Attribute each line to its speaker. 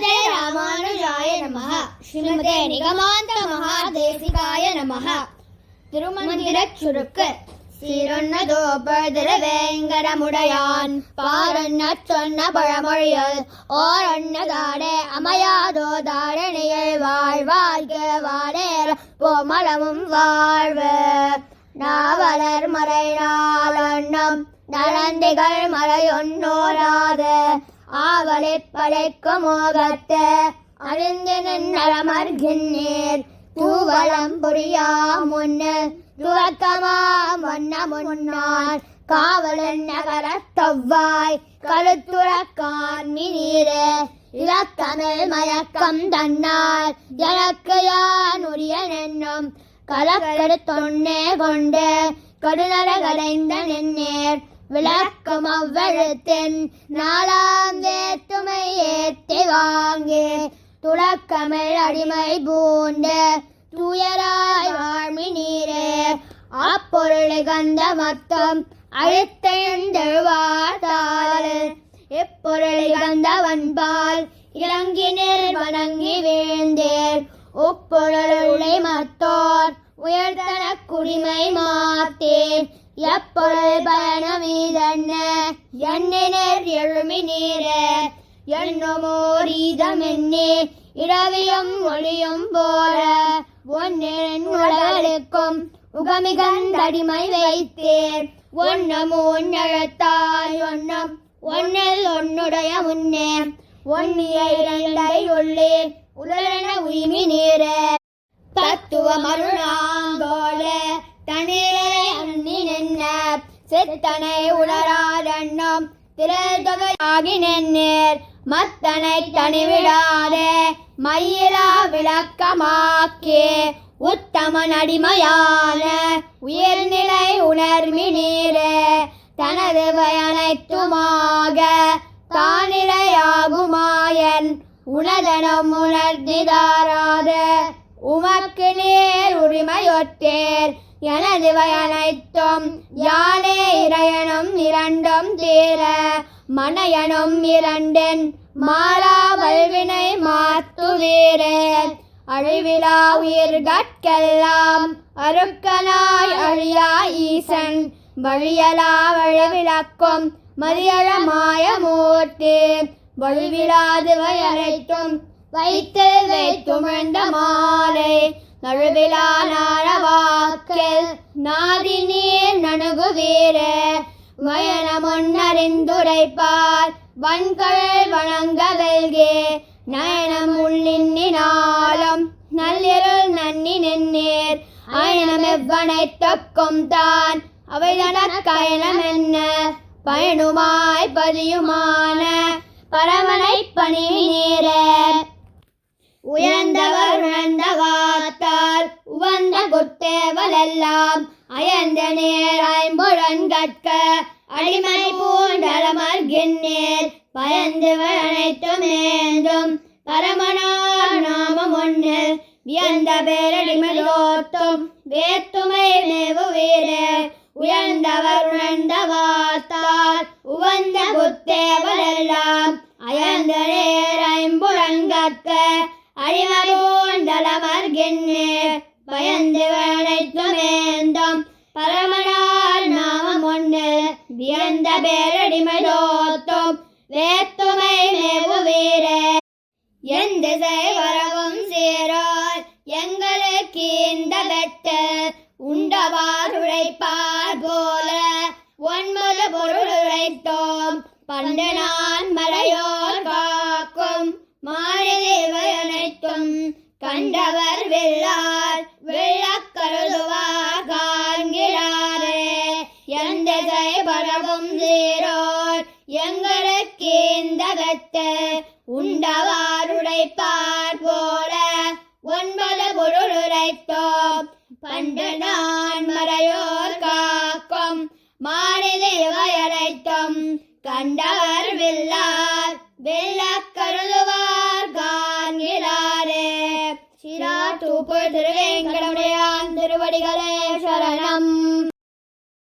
Speaker 1: ஸ்ரீமதே ராமானுஜாய நமஹ. ஸ்ரீமதே நிகமாந்த மகாதேசிகாய நமஹ. திருமந்திரச் சுருக்கு. சீரொன்னதோபதிர வேங்கடமுடையான் பாரொன்னச் சொன்ன பழமொழியல் ஓரொன்னதாடே அமையாதோ தாரணியில் வாழ்வாழ்க வாடேற போமளவும் வாழ்வு. நாவலர் மறை நாளொன்னம் நலந்திகள் மறையொன்னோராது ஆவலை படைக்கும் மோகத்து அறிந்து நின்றமர்கின்னீர் தூவலம் புரியா முன்னு துவக்கமா மொன்ன முன்னாள் காவலன் நகரத் தொவ்வாய் கழுத்துறக்கான் மினீரே இலக்கமில் மயக்கம் தன்னால் எனக்கு யான் உரியன் என்னும் கலக்கடு தொன்னே கொண்டு கடுநர கடைந்த நின்னேர் விளக்கம் அவ்வெழுத்தின் நாலாம் வேற்றுமை ஏத்தி வாங்கி துளக்கமிழ் அடிமை பூண்டு தூயராய் வாழ்மி நீரே அப்பொருளை கந்த மத்தம் அழுத்தெழுந்தெழுவாத்தாள் எப்பொருளை கந்த வன்பால் இறங்கினர் வணங்கி வீழ்ந்தேர் உப்பொருளை மத்தோர் உயர்தன குடிமை மாத்தேர் எப்பொருள் பயணமீதன்ன எண்ணினர் எழுமி நீரே எண்ணுமோர் ஈதமென்னே இரவியும் ஒளியும் போல ஒன்னின் உலகளுக்கும் உகமிகந்தடிமை வைத்தேர் ஒன்னமூன் எழுத்தாய் ஒன்னம் ஒன்னில் ஒன்னுடைய முன்னே ஒன்னிய இரண்டை உள்ளே உலரென உய்மி நீரே தத்துவ மருணாங்கோல தனிரை அன்னி நின்ன சித்தனை உணராதென்னும் திரதொகையாகி நின்னேர் மத்தனை தனிவிடாதே மயிலா விளக்கமாக்கே உத்தமன் அடிமையான உயர்நிலை உணர்மி நீரே தனது பயனைத்துமாக தானிலையாகுமாயன் உணதனம் உணர்ந்திதாராத உமக்கு நேர் உரிமையொற்றேர் எனது பயனைத்தும் யானே இறையனும் இரண்டும் தீர மனையனும் இரண்டின் மாலா வல்வினை மாத்துவீரே அழிவிலா உயிர்கட்கெல்லாம் அருக்கனாய் அழியா ஈசன் வழியலா வழிவிளக்கும் மதியழமாய மூர்த்தி வழிவிலாது வயலைத்தும் வைத்து வைத்துமிழ்ந்த மாலை நழுவிலா நாரவாக்கில் நாதி நீர் நணுகுவீரே வயனமுன்னறிந்துரைப்பார் வன்கழல் வணங்க வெல்கே நயனம் உள்ளின்னாலும் நள்ளிருள் நன்னி நின்னேர் அயனம் எவ்வனைத்தொக்கும் தான் அவை தனக்கயனம் என்ன பயனுமாய் பதியுமான பரமனை பணி நீரே உயர்ந்தவர் உணர்ந்த வாத்தால் உவந்த குத்தேவலெல்லாம் அயர்ந்த நேர் ஐம்புலன்கட்க அடிமை பூண்டலமர்கின்னேர் பயந்து அனைத்தும் ஏந்தும் பரமனார் நாமம் ஒன்னில் வியந்த பேரடிமையோத்தும் வேத்துமை மேவு வீரே உயர்ந்தவர் உணர்ந்த வாத்தால் உவந்த குத்தேவலெல்லாம் அயர்ந்த நேர் ஐம்புலன்கட்க அடிமை பூண்டலமர்கின்னேர் பயந்து அனைத்தும் ஏந்தும் பரமனார் நாமம் ஒன்னில் வியந்த பேரடிமையோத்தும் வேத்துமை மேவு வீரே எந்த வரவும் சேரார் எங்களுக்கு இந்த வெட்டு உண்டவார் உழைப்பார் போல ஒன்பது பொருள் உழைத்தோம் பண்டு நான் மறையோர் காக்கும் மாநிலை அனைத்தும் கண்டவர் வெள்ளார் வெள்ளக் கருதுவார் காண்கிறாரே எந்த பரவும் சீரோர் எங்களுக்கு இந்த வெட்டு உண்டவார் உழைப்பார் போல ஒன்பது பொருள் உரைத்தோம் பண்டு நான் மறையோர் காக்கும் மாநிலை அனைத்தும் கண்டவர் வெள்ளார் வெள்ளக் கருதுவார் காண்கிறாரே. சிரா தூப்பு திருவேங்கடமுடையான் திருவடிகளே.